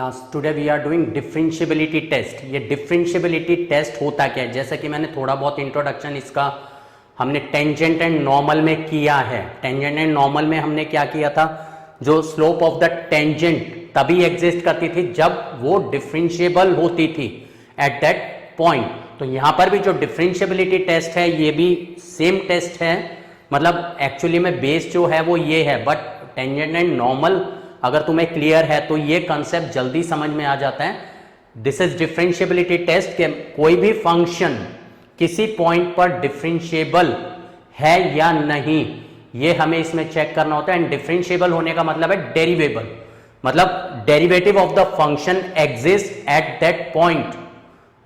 Class today we are doing differentiability test. ये differentiability test होता क्या है, जैसा कि मैंने थोड़ा बहुत इंट्रोडक्शन इसका हमने टेंजेंट एंड नॉर्मल में किया है। टेंजेंट एंड नॉर्मल में हमने क्या किया था, जो स्लोप ऑफ द टेंजेंट तभी एग्जिस्ट करती थी जब वो डिफरेंशिएबल होती थी एट दैट पॉइंट। तो यहां पर भी जो डिफरेंशिएबिलिटी टेस्ट है ये भी सेम टेस्ट है, मतलब एक्चुअली में बेस जो है वो ये है, बट टेंजेंट एंड नॉर्मल अगर तुम्हें क्लियर है तो ये कंसेप्ट जल्दी समझ में आ जाता है। दिस इज डिफरेंशिएबिलिटी टेस्ट के कोई भी फंक्शन किसी पॉइंट पर डिफरेंशिएबल है या नहीं, ये हमें इसमें चेक करना होता है। एंड डिफरेंशिएबल होने का मतलब है डेरिवेबल, मतलब derivative of the function exist at that point.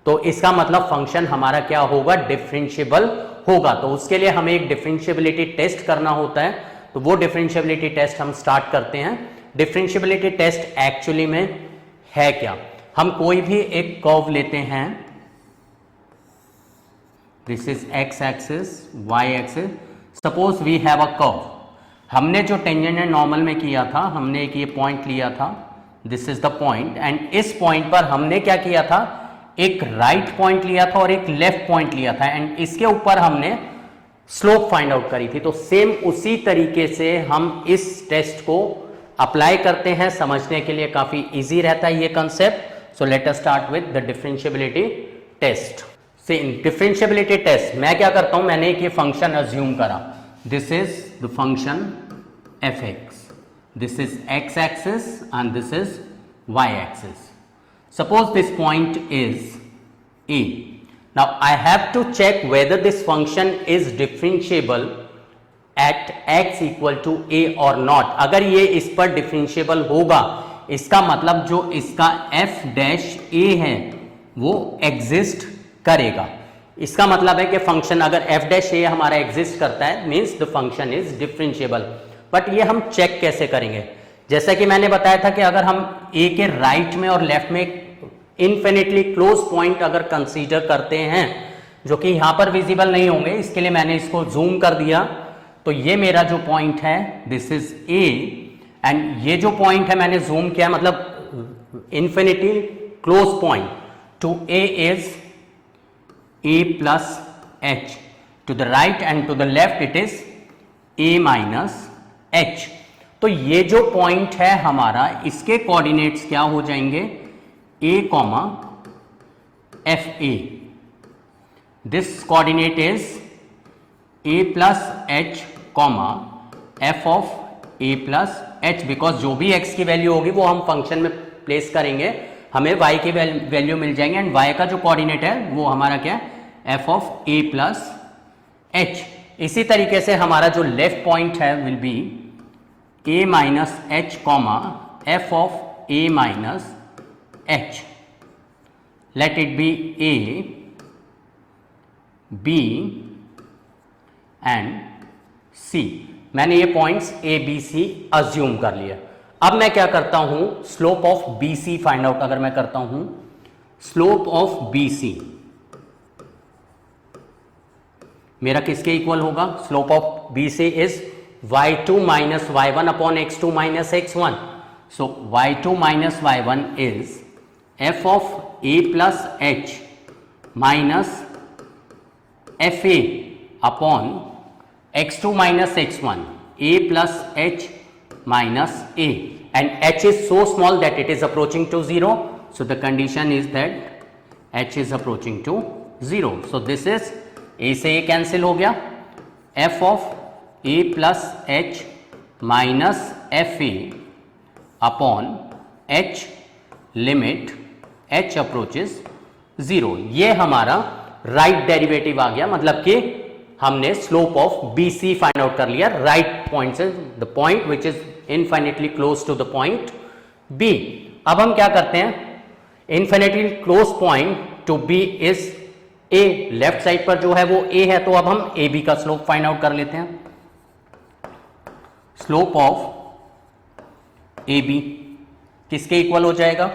तो इसका मतलब फंक्शन हमारा क्या होगा, डिफरेंशिएबल होगा। तो उसके लिए हमें एक डिफरेंशिएबिलिटी टेस्ट करना होता है। तो वो डिफरेंशिएबिलिटी टेस्ट हम स्टार्ट करते हैं। डिफरेंशिएबिलिटी टेस्ट एक्चुअली में है क्या, हम कोई भी एक कर्व लेते हैं, this is x axis y axis. Suppose we have a curve, हमने जो टेंजेंट एंड नॉर्मल में किया था, हमने एक ये पॉइंट लिया था, this is the point, and इस पॉइंट पर हमने क्या किया था, एक राइट पॉइंट लिया था और एक लेफ्ट पॉइंट लिया था, एंड इसके ऊपर हमने स्लोप फाइंड आउट करी थी। तो सेम उसी तरीके से हम इस टेस्ट को अप्लाई करते हैं, समझने के लिए काफी इजी रहता है ये concept. So let us start with the differentiability test. See in differentiability test मैं क्या करता हूं, मैंने एक ये फंक्शन अज्यूम करा, this is the function f x, this is x axis and this is y axis. Suppose this point is A. Now I have to check whether this function is differentiable at x equal to A or not. अगर ये इस पर differentiable होगा, इसका मतलब जो इसका f dash A है वो exist करेगा। इसका मतलब है कि फंक्शन अगर f dash A हमारा exist करता है means the function is differentiable। But ये हम चेक कैसे करेंगे, जैसा कि मैंने बताया था कि अगर हम A के राइट में और लेफ्ट में इन्फिनिटली क्लोज पॉइंट अगर कंसीडर करते हैं, जो कि यहां पर विजिबल नहीं होंगे, इसके लिए मैंने इसको जूम कर दिया। तो ये मेरा जो पॉइंट है दिस इज ए, एंड ये जो पॉइंट है मैंने जूम किया, मतलब infinity close point to a is a plus h, to the right and to the left it is a minus h. तो ये जो पॉइंट है हमारा, इसके कोऑर्डिनेट्स क्या हो जाएंगे, A comma F A. This coordinate is A plus H comma F of A plus H, because जो भी x की वैल्यू होगी वो हम फंक्शन में प्लेस करेंगे, हमें y की वैल्यू मिल जाएंगे, एंड y का जो कोऑर्डिनेट है वो हमारा क्या है, F of A plus H। इसी तरीके से हमारा जो लेफ्ट पॉइंट है will be A minus H comma F of A minus H. Let it be A, B and C। मैंने ये points A, B, C assume कर लिया। अब मैं क्या करता हूं, slope of BC find out अगर मैं करता हूं, स्लोप ऑफ BC मेरा किसके इक्वल होगा, slope of BC is y2 minus y1 upon x2 minus x1। So y2 minus y1 is f of a plus h minus f a upon x2 minus x1, a plus h minus a, and h is so small that it is approaching to 0, so the condition is that h is approaching to 0। so this is a से a cancel हो गया, f of a plus h minus f a upon h limit h approaches 0। ये हमारा right derivative आ गया, मतलब कि हमने slope of BC find out कर लिया राइट पॉइंट से, the point which is infinitely close to the point B। अब हम क्या करते हैं, infinitely close point to B is A, left side पर जो है वो A है, तो अब हम AB का स्लोप फाइंड आउट कर लेते हैं। स्लोप ऑफ AB किसके इक्वल हो जाएगा,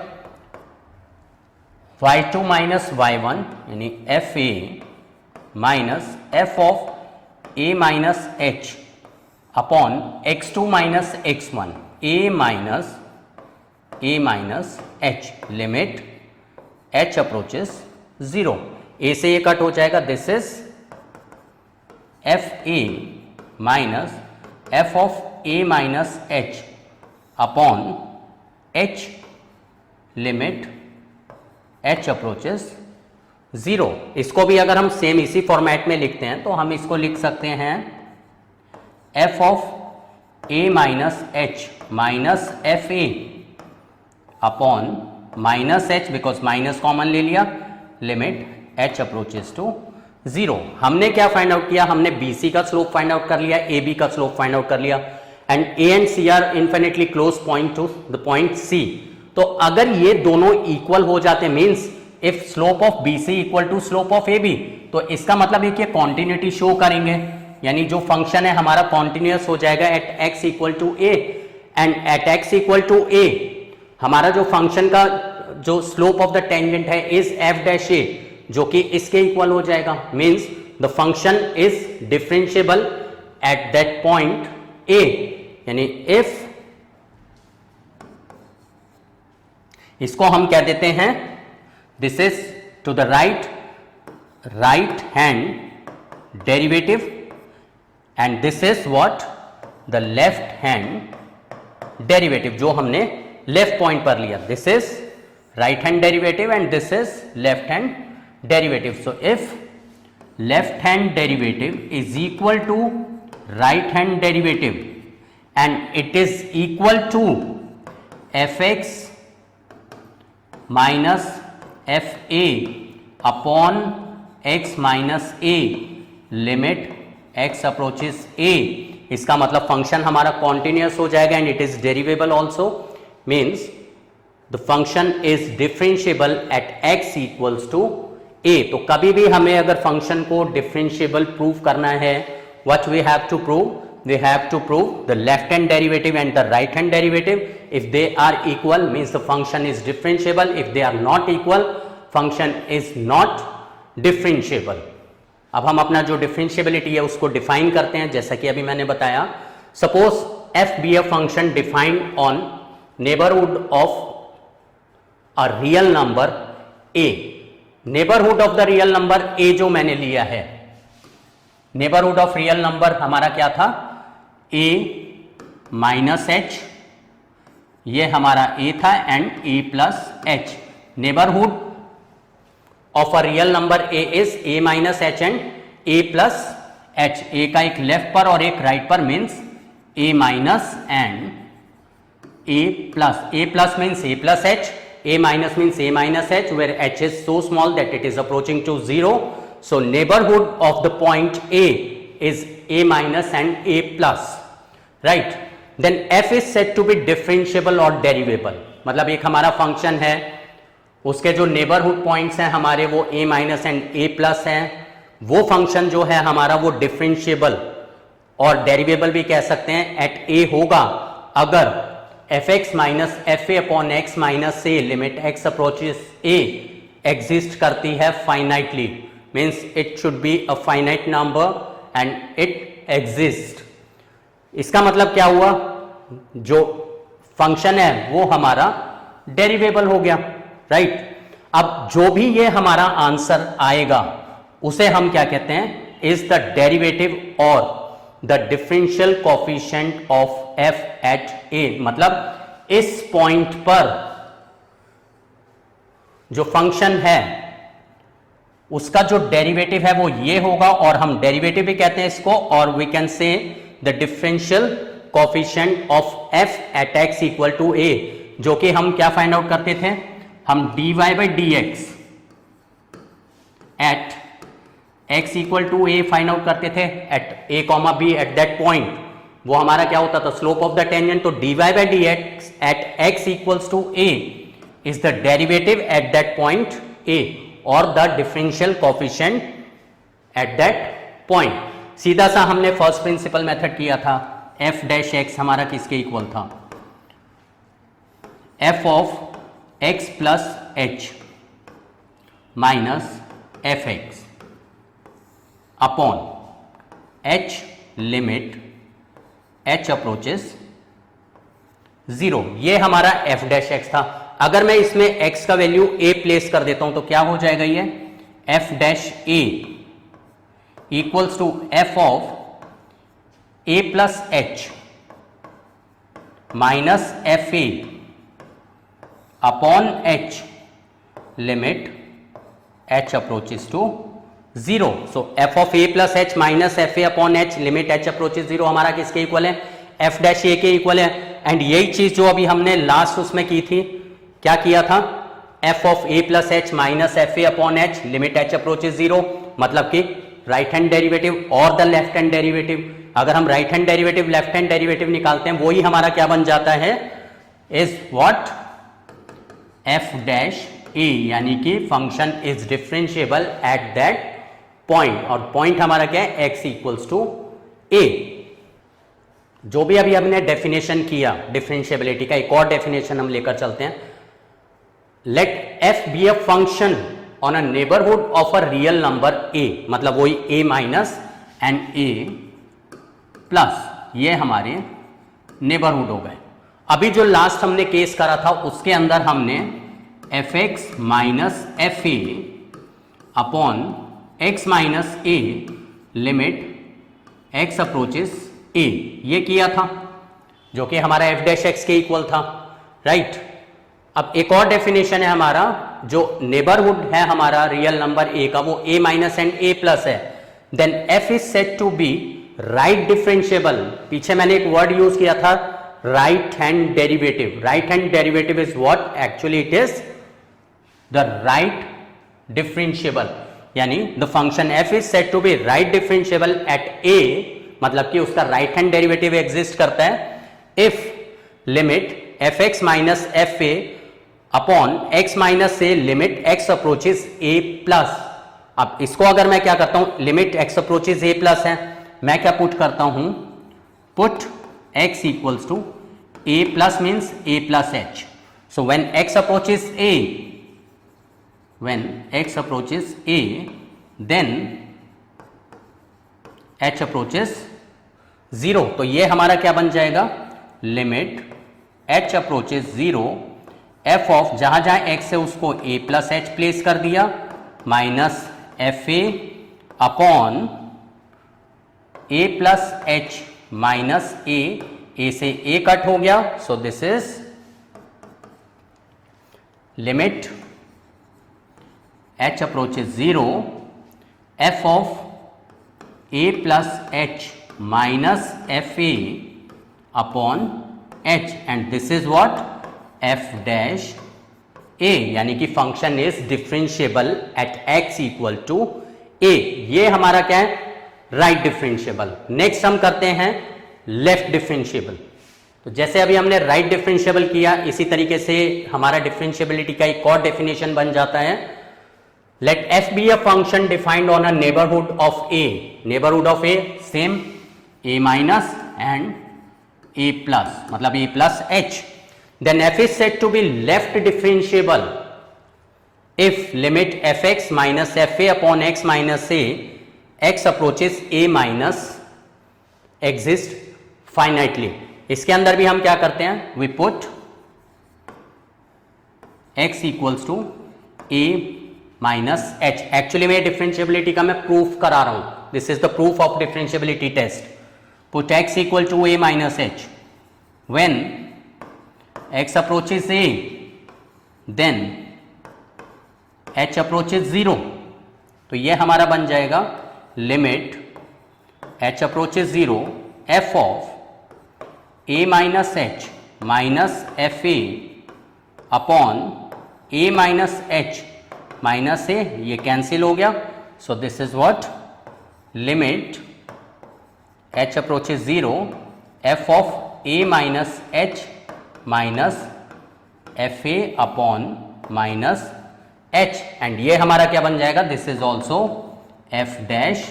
y2 माइनस y1 यानी F A minus F of a minus H upon x2 minus x1, a minus a minus h limit h approaches 0। a से ये cut हो जाएगा, this is F A minus F of a minus H upon h limit h approaches 0। इसको भी अगर हम same इसी format में लिखते हैं तो हम इसको लिख सकते हैं f of a minus h minus f a upon minus H, because minus common ले लिया, लिमिट h अप्रोचेस टू 0। हमने क्या फाइंड आउट किया, हमने BC का स्लोप फाइंड आउट कर लिया, AB का स्लोप फाइंड आउट कर लिया, and A and C are infinitely close point to the point C। तो अगर ये दोनों इक्वल हो जाते, means if slope of BC equal to slope of AB, तो इसका मतलब है कि कॉन्टिन्यूटी शो करेंगे, यानी जो फंक्शन है हमारा कॉन्टिन्यूअस हो जाएगा at x equal to a, and at x equal to a हमारा जो फंक्शन का जो स्लोप ऑफ द टेंजेंट है इज f डैश a, जो कि इसके इक्वल हो जाएगा, means the function is differentiable at that point a। यानी इफ, इसको हम कह देते हैं this is to the right hand derivative, and this is what the left hand derivative, जो हमने लेफ्ट पॉइंट पर लिया। This is right hand derivative and this is left hand derivative. So if left hand derivative is equal to right hand derivative and it is equal to f x minus f a upon x minus a limit x approaches a, इसका मतलब function हमारा continuous हो जाएगा and it is derivable also, means the function is differentiable at x equals to a. तो कभी भी हमें अगर फंक्शन को डिफरेंशिएबल प्रूव करना है, what we have to prove, we have to prove the left hand derivative and the right hand derivative. If they are equal, means the function is differentiable. If they are not equal, function is not differentiable. अब हम अपना जो differentiability है उसको define करते हैं, जैसा कि अभी मैंने बताया। Suppose f be a function defined on neighborhood of a real number a. neighborhood of the real number a जो मैंने लिया है, neighborhood of real number हमारा क्या था, a माइनस एच, ये हमारा a था, and a plus h. Neighbourhood of a real number a is a minus h and a plus h. a का एक लेफ्ट पर और एक राइट पर, means a minus and a plus. a plus means a plus h, a minus means a minus h, where h is so small that it is approaching to 0. So neighborhood of the point A is A minus and A plus, right? Then f is said to be differentiable or derivable. मतलब एक हमारा function है, उसके जो neighbourhood points हैं हमारे वो A minus and A plus हैं, वो फंक्शन जो है हमारा वो डिफरेंशिएबल और डेरिवेबल भी कह सकते हैं एट A होगा अगर F x minus f a upon x minus a limit x approaches A exist करती है finitely, means it should be a finite number and it exists. इसका मतलब क्या हुआ, जो फंक्शन है वो हमारा डेरिवेबल हो गया, राइट? अब जो भी ये हमारा आंसर आएगा उसे हम क्या कहते हैं, इज द डेरिवेटिव और the differential coefficient of f at a। मतलब इस पॉइंट पर जो फंक्शन है उसका जो डेरिवेटिव है वो ये होगा, और हम डेरिवेटिव भी कहते हैं इसको, और we can say the differential coefficient of f at x equal to a, जो कि हम क्या फाइंड आउट करते थे, हम dy by d x at x equal to a find out करते थे at a comma b at that point. वो हमारा क्या होता था, स्लोप ऑफ द टेंजेंट। तो dy by d x at x equals to a is the derivative at that point a और the differential coefficient at that point. सीधा सा हमने फर्स्ट प्रिंसिपल मेथड किया था, f डैश x हमारा किसके equal था, f of x plus h minus F x upon h limit h approaches 0, ये हमारा एफ डैश एक्स था। अगर मैं इसमें एक्स का वैल्यू ए प्लेस कर देता हूं तो क्या हो जाएगा, ये f dash a equals to f of a plus h minus f a upon h limit h approaches to 0। So f of a plus h minus f a upon h limit h approaches 0 हमारा किसके equal है, F dash ए के equal है। And यही चीज जो अभी हमने लास्ट उसमें की थी, क्या किया था, F of a plus h minus f a upon h limit h approaches 0, मतलब कि राइट हैंड डेरिवेटिव और द लेफ्ट हैंड डेरिवेटिव। अगर हम right hand derivative left hand derivative निकालते हैं, वही हमारा क्या बन जाता है, इज व्हाट, एफ डैश ए, यानी कि function is differentiable at that point. और पॉइंट हमारा क्या है, एक्स इक्वल्स टू ए। जो भी अभी हमने डेफिनेशन किया डिफरेंशिएबिलिटी का, एक और डेफिनेशन हम लेकर चलते हैं। Let f be a function on a neighbourhood of a real number a, मतलब वही a minus and a plus, ये हमारे नेबरहुड हो गए। अभी जो लास्ट हमने केस करा था उसके अंदर हमने f x minus f a upon x minus a limit x approaches a, ये किया था, जो कि हमारा एफ डैश एक्स के इक्वल था, राइट। अब एक और डेफिनेशन है हमारा, जो नेबरहुड है हमारा रियल नंबर ए का, वो a minus and a plus है। Then f is said to be right differentiable. पीछे मैंने एक वर्ड यूज किया था, right hand derivative. Right hand derivative is what, actually it is the right differentiable, यानी the function f is said to be right differentiable at a, मतलब कि उसका right hand derivative exist करता है if limit f x minus f a upon x minus a limit x approaches a plus. अब इसको अगर मैं क्या करता हूं, limit x approaches a plus है, मैं क्या पुट करता हूं, put x equals to a plus means a plus h. So when x approaches a, when x approaches a, then h approaches 0। तो ये हमारा क्या बन जाएगा, limit h approaches 0 f of, जहां जहां x है उसको a प्लस एच प्लेस कर दिया, minus f a upon a plus h minus a से a कट हो गया। So this is limit h approaches 0 f of a plus h minus f a upon h, and this is what, f dash a, यानी कि function is differentiable at x equal to a। ये हमारा क्या है, right differentiable. Next हम करते हैं left differentiable. तो जैसे अभी हमने राइट डिफरेंशिएबल किया, इसी तरीके से हमारा डिफरेंशिएबिलिटी का एक और डेफिनेशन बन जाता है। Let f be a function defined on a neighborhood of a. Neighborhood of a, same a minus and a plus, मतलब a plus h. Then f is said to be left differentiable if limit fx minus fa upon x minus a, x approaches a minus exist finitely. इसके अंदर भी हम क्या करते हैं, we put x equals to a minus h. Actually में differentiability का मैं प्रूफ करा रहा हूं, this is the proof of differentiability test. Put x equal to a minus h, when x approaches a then h approaches 0। तो ये हमारा बन जाएगा limit h approaches 0 f of a minus h minus f a upon a minus h minus से ये cancel हो गया। So this is what, limit h approaches 0 f of a minus h minus f a upon minus h, and ये हमारा क्या बन जाएगा, this is also f dash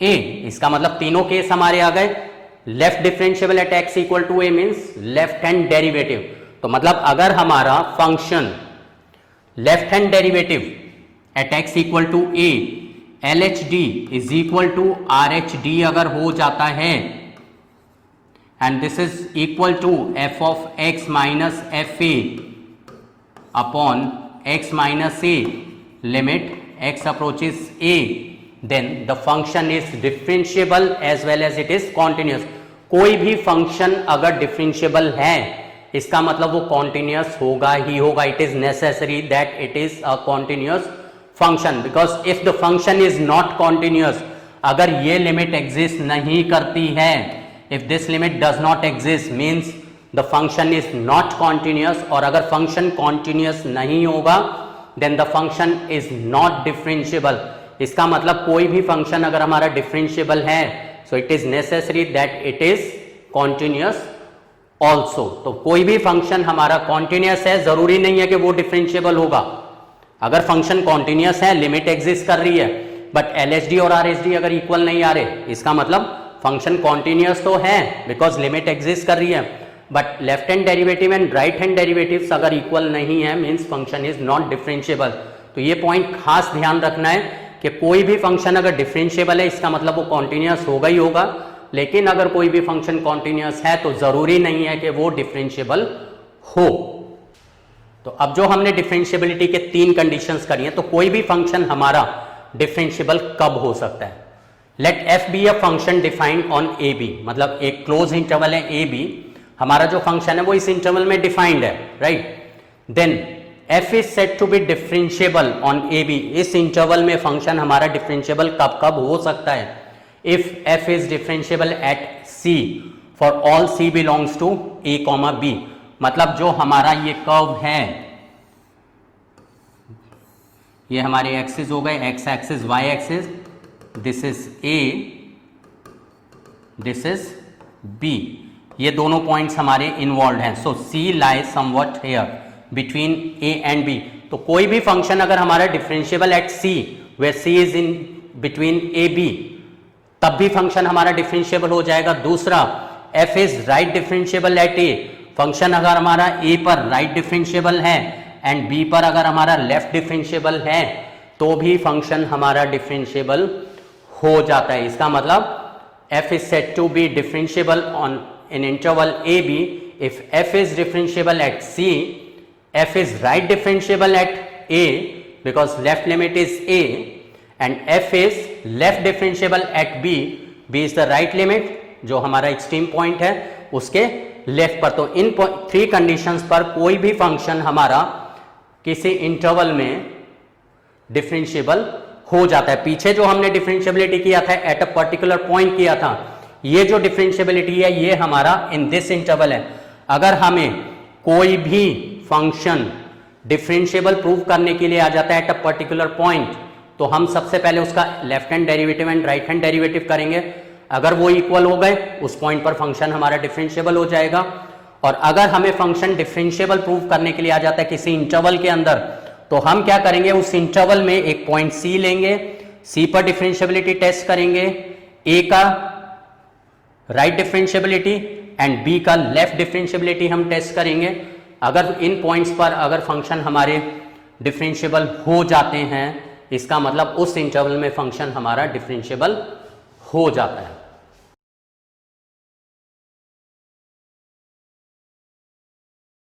a। इसका मतलब तीनों केस हमारे आ गए। Left differentiable at x equal to a means left hand derivative. तो मतलब अगर हमारा function left hand derivative at x equal to a, LHD is equal to RHD अगर हो जाता है, and this is equal to f of x minus fa upon x minus a limit x approaches a, then the function is differentiable as well as it is continuous. कोई भी function अगर differentiable है इसका मतलब वो continuous होगा ही होगा. It is necessary that it is a continuous function, because if the function is not continuous, अगर ये लिमिट एग्जिस्ट नहीं करती है, if this limit does not exist means the function is not continuous, और अगर फंक्शन कॉन्टिन्यूस नहीं होगा then the function is not differentiable. इसका मतलब कोई भी फंक्शन अगर हमारा डिफरेंशिएबल है so it is necessary that it is continuous also. तो कोई भी फंक्शन हमारा कॉन्टिन्यूस है, जरूरी नहीं है कि वो डिफरेंशिएबल होगा. अगर फंक्शन कॉन्टिन्यूस है, लिमिट एग्जिस्ट कर रही है, बट एलएचडी और आरएचडी अगर इक्वल नहीं आ रहे, इसका मतलब फंक्शन कॉन्टिन्यूस तो है बिकॉज लिमिट एग्जिस्ट कर रही है, but left hand derivative and right hand derivatives अगर इक्वल नहीं है means function is not differentiable. तो ये पॉइंट खास ध्यान रखना है कि कोई भी फंक्शन अगर डिफरेंशिएबल है इसका मतलब वो कॉन्टिन्यूस होगा ही होगा, लेकिन अगर कोई भी फंक्शन कॉन्टिन्यूस है तो जरूरी नहीं है कि वो डिफरेंशिएबल हो. तो अब जो हमने डिफरेंशिएबिलिटी के 3 कंडीशंस करी हैं, तो कोई भी फंक्शन हमारा डिफरेंशिएबल कब हो सकता है. Let f be a function defined on a b, मतलब एक क्लोज इंटरवल है ए बी, हमारा जो फंक्शन है वो इस इंटरवल में डिफाइंड है, right. Then f is said to be differentiable on a b. इस इंटरवल में फंक्शन हमारा डिफरेंशिएबल कब कब हो सकता है. If f is differentiable at c for all c belongs to a comma b, मतलब जो हमारा ये कर्व है, ये हमारे एक्सिस हो गए, x axis y axis, this is a, this is b, ये दोनों पॉइंट्स हमारे इन्वॉल्व हैं. So c lies somewhat here between a and b. तो कोई भी फंक्शन अगर हमारा differentiable at c where c is in between a b, तब भी फंक्शन हमारा डिफरेंशिएबल हो जाएगा. दूसरा, f is right differentiable at a, function अगर हमारा ए पर राइट डिफरेंशिएबल है एंड बी पर अगर हमारा लेफ्ट डिफरेंशिएबल है तो भी फंक्शन हमारा डिफरेंशिएबल हो जाता है. इसका मतलब f is said to be differentiable on an interval AB if f is differentiable at C, f is right differentiable at A because left limit is A, and f is left differentiable at B, B is the right limit जो हमारा extreme point है उसके left पर. तो इन 3 conditions पर कोई भी function हमारा किसी इंटरवल में डिफरेंशिएबल हो जाता है. पीछे जो हमने डिफरेंशिएबिलिटी किया था एट अ पर्टिकुलर पॉइंट किया था, ये जो डिफरेंशिएबिलिटी है ये हमारा इन दिस इंटरवल है. अगर हमें कोई भी फंक्शन डिफरेंशिएबल प्रूव करने के लिए आ जाता है एट अ पर्टिकुलर पॉइंट, तो हम सबसे पहले उसका left hand derivative and right hand derivative करेंगे. अगर वो इक्वल हो गए उस पॉइंट पर फंक्शन हमारा डिफरेंशिएबल हो जाएगा. और अगर हमें फंक्शन डिफरेंशिएबल प्रूव करने के लिए आ जाता है किसी इंटरवल के अंदर, तो हम क्या करेंगे, उस इंटरवल में एक पॉइंट सी लेंगे, सी पर डिफरेंशिएबिलिटी टेस्ट करेंगे, ए का राइट डिफरेंशिएबिलिटी एंड बी का लेफ्ट डिफरेंशिएबिलिटी हम टेस्ट करेंगे. अगर इन पॉइंट्स पर अगर फंक्शन हमारे डिफरेंशिएबल हो जाते हैं, इसका मतलब उस इंटरवल में फंक्शन हमारा डिफरेंशिएबल हो जाता है.